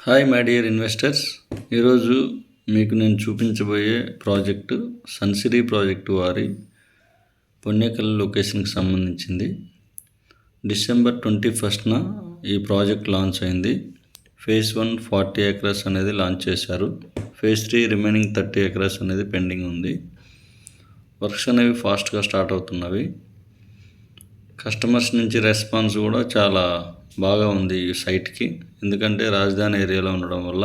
Hi my dear investors, ఈరోజు మీకు నేను చూపించబోయే ప్రాజెక్టు సన్సిరీ ప్రాజెక్టు వారి పొన్నేకల్ లొకేషన్కి సంబంధించింది. డిసెంబర్ 21న ఈ ప్రాజెక్ట్ లాంచ్ అయింది. ఫేజ్ 1 40 acres అనేది లాంచ్ చేశారు. ఫేజ్ 3 రిమైనింగ్ 30 acres అనేది పెండింగ్ ఉంది. వర్క్స్ అనేవి ఫాస్ట్గా స్టార్ట్ అవుతున్నవి. కస్టమర్స్ నుంచి రెస్పాన్స్ కూడా చాలా బాగా ఉంది ఈ సైట్కి. ఎందుకంటే రాజధాని ఏరియాలో ఉండడం వల్ల,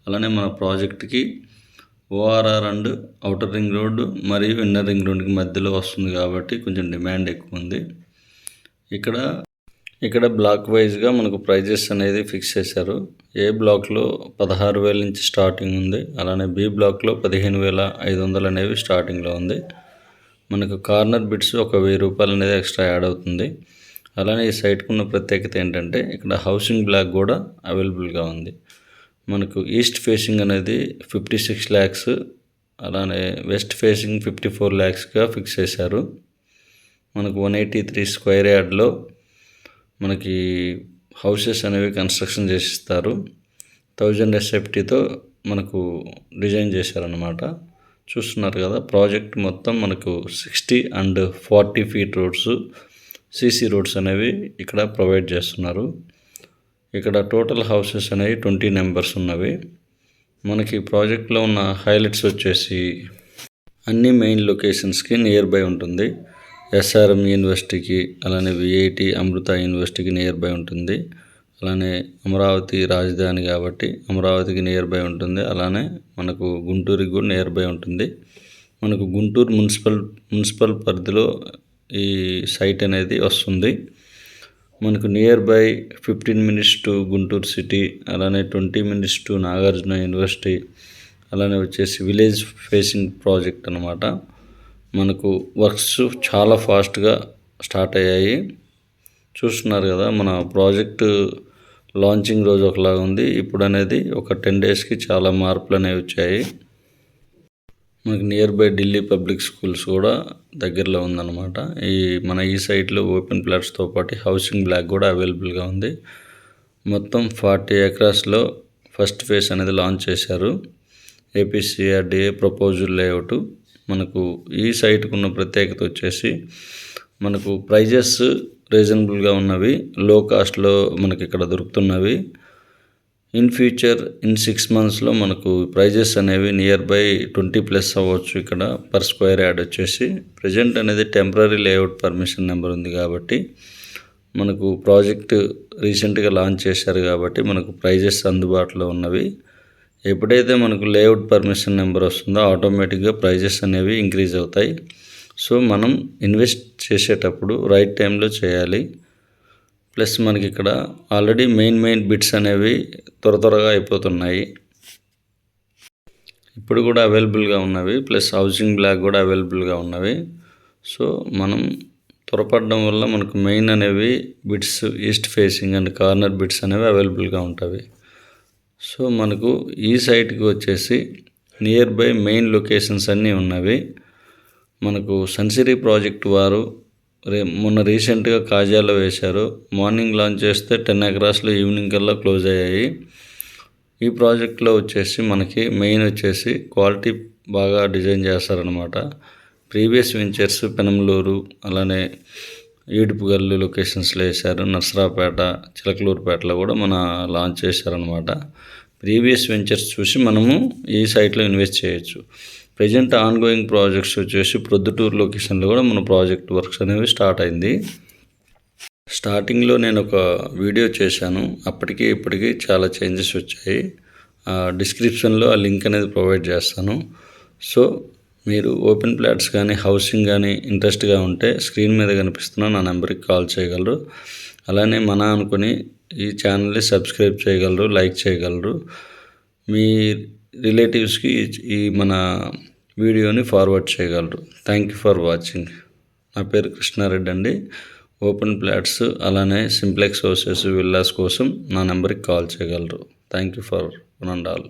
అలానే మన ప్రాజెక్ట్కి ORR and outer ring road మరియు ఇన్నర్ రింగ్ రోడ్డుకి మధ్యలో వస్తుంది కాబట్టి కొంచెం డిమాండ్ ఎక్కువ ఉంది. ఇక్కడ బ్లాక్ వైజ్గా మనకు ప్రైజెస్ అనేది ఫిక్స్ చేశారు. ఏ బ్లాక్లో 16,000 నుంచి స్టార్టింగ్ ఉంది, అలానే బి బ్లాక్లో 15,500 అనేవి స్టార్టింగ్లో ఉంది. మనకు కార్నర్ బిట్స్ ఒక 1,000 రూపాయలు అనేది ఎక్స్ట్రా యాడ్ అవుతుంది. అలానే ఈ సైట్కి ఉన్న ప్రత్యేకత ఏంటంటే ఇక్కడ హౌసింగ్ బ్లాక్ కూడా అవైలబుల్గా ఉంది. మనకు ఈస్ట్ ఫేసింగ్ అనేది 56 lakhs, అలానే వెస్ట్ ఫేసింగ్ 54 lakhsగా ఫిక్స్ చేశారు. మనకు 183 square yardలో మనకి హౌసెస్ అనేవి కన్స్ట్రక్షన్ చేసిస్తారు. 1000 SFTతో మనకు డిజైన్ చేశారనమాట. చూస్తున్నారు కదా, ప్రాజెక్ట్ మొత్తం మనకు 60 and 40 feet roads, CC roads అనేవి ఇక్కడ ప్రొవైడ్ చేస్తున్నారు. ఇక్కడ టోటల్ హౌసెస్ అనేవి 20 numbers ఉన్నవి. మనకి ప్రాజెక్ట్లో ఉన్న హైలైట్స్ వచ్చేసి అన్ని మెయిన్ లొకేషన్స్కి నియర్ బై ఉంటుంది. SRM యూనివర్సిటీకి, అలానే VIT అమృత యూనివర్సిటీకి నియర్ బై ఉంటుంది. అలానే అమరావతి రాజధాని కాబట్టి అమరావతికి నియర్ బై ఉంటుంది. అలానే మనకు గుంటూరుకి కూడా నియర్ బై ఉంటుంది. మనకు గుంటూరు మున్సిపల్ పరిధిలో ఈ సైట్ అనేది వస్తుంది. మనకు near by 15 minutes to Guntur city, అలానే 20 minutes టు నాగార్జున యూనివర్సిటీ, అలానే వచ్చేసి విలేజ్ ఫేసింగ్ ప్రాజెక్ట్ అనమాట. మనకు వర్క్స్ చాలా ఫాస్ట్గా స్టార్ట్ అయ్యాయి. చూస్తున్నారు కదా, మన ప్రాజెక్టు లాంచింగ్ రోజు ఒకలాగా ఉంది. ఇప్పుడు అనేది ఒక 10 daysకి చాలా మార్పులు అనేవి వచ్చాయి. మనకి near by Delhi public schools కూడా దగ్గరలో ఉందన్నమాట. ఈ సైట్లో ఓపెన్ ప్లాట్స్తో పాటు హౌసింగ్ బ్లాక్ కూడా అవైలబుల్గా ఉంది. మొత్తం 40 acresలో ఫస్ట్ ఫేజ్ అనేది లాంచ్ చేశారు. APCRDA proposal layout. మనకు ఈ సైట్కు ఉన్న ప్రత్యేకత వచ్చేసి మనకు ప్రైజెస్ రీజనబుల్గా ఉన్నవి, లో కాస్ట్లో మనకి ఇక్కడ దొరుకుతున్నవి. ఇన్ ఫ్యూచర్ 6 monthsలో మనకు ప్రైజెస్ అనేవి నియర్ బై 20+ అవ్వచ్చు. ఇక్కడ పర్ స్క్వేర్ యార్డ్ వచ్చేసి ప్రజెంట్ అనేది టెంపరీ లేఅవుట్ పర్మిషన్ నెంబర్ ఉంది కాబట్టి మనకు ప్రాజెక్ట్ రీసెంట్గా లాంచ్ చేశారు కాబట్టి మనకు ప్రైజెస్ అందుబాటులో ఉన్నవి. ఎప్పుడైతే మనకు లేఅవుట్ పర్మిషన్ నెంబర్ వస్తుందో ఆటోమేటిక్గా ప్రైజెస్ అనేవి ఇంక్రీజ్ అవుతాయి. సో మనం ఇన్వెస్ట్ చేసేటప్పుడు రైట్ టైంలో చేయాలి. ప్లస్ మనకి ఇక్కడ ఆల్రెడీ మెయిన్ బిట్స్ అనేవి త్వరగా అయిపోతున్నాయి. ఇప్పుడు కూడా అవైలబుల్గా ఉన్నవి, ప్లస్ హౌసింగ్ బ్లాక్ కూడా అవైలబుల్గా ఉన్నవి. సో మనం త్వరపడడం వల్ల మనకు మెయిన్ అనేవి bits east facing and corner bits అనేవి అవైలబుల్గా ఉంటాయి. సో మనకు ఈ సైట్కి వచ్చేసి నియర్ బై మెయిన్ లొకేషన్స్ అన్నీ ఉన్నవి. మనకు సన్సిరీ ప్రాజెక్ట్ వారు మొన్న రీసెంట్గా కాజాలో వేశారు. మార్నింగ్ లాంచ్ చేస్తే 10 acresలో ఈవినింగ్ కల్లా క్లోజ్ అయ్యాయి. ఈ ప్రాజెక్ట్లో వచ్చేసి మనకి మెయిన్ వచ్చేసి క్వాలిటీ బాగా డిజైన్ చేస్తారనమాట. ప్రీవియస్ వెంచర్స్ పెనంలూరు, అలానే ఈడుపుగల్లు లొకేషన్స్లో వేశారు. నర్సరాపేట, చిలకలూరుపేటలో కూడా మన లాంచ్ చేశారనమాట. ప్రీవియస్ వెంచర్స్ చూసి మనము ఈ సైట్లో ఇన్వెస్ట్ చేయొచ్చు. ప్రజెంట్ ఆన్గోయింగ్ ప్రాజెక్ట్స్ వచ్చేసి ప్రొద్దుటూరు లొకేషన్లో కూడా మన ప్రాజెక్ట్ వర్క్స్ అనేవి స్టార్ట్ అయింది. స్టార్టింగ్లో నేను ఒక వీడియో చేశాను, అప్పటికి ఇప్పటికీ చాలా చేంజెస్ వచ్చాయి. డిస్క్రిప్షన్లో ఆ లింక్ అనేది ప్రొవైడ్ చేస్తాను. సో మీరు ఓపెన్ ప్లాట్స్ కానీ హౌసింగ్ కానీ ఇంట్రెస్ట్గా ఉంటే స్క్రీన్ మీద కనిపిస్తున్న నా నెంబర్కి కాల్ చేయగలరు. అలానే మన అనుకుని ఈ ఛానల్ని సబ్స్క్రైబ్ చేయగలరు, లైక్ చేయగలరు. మీ రిలేటివ్స్కి ఈ మన వీడియోని ఫార్వర్డ్ చేయగలరు. Thank you for watching. నా పేరు కృష్ణారెడ్డి అండి. ఓపెన్ ప్లాట్స్, అలానే సింప్లెక్స్ హౌసెస్, విల్లాస్ కోసం నా నెంబర్కి కాల్ చేయగలరు. Thank you for one and all.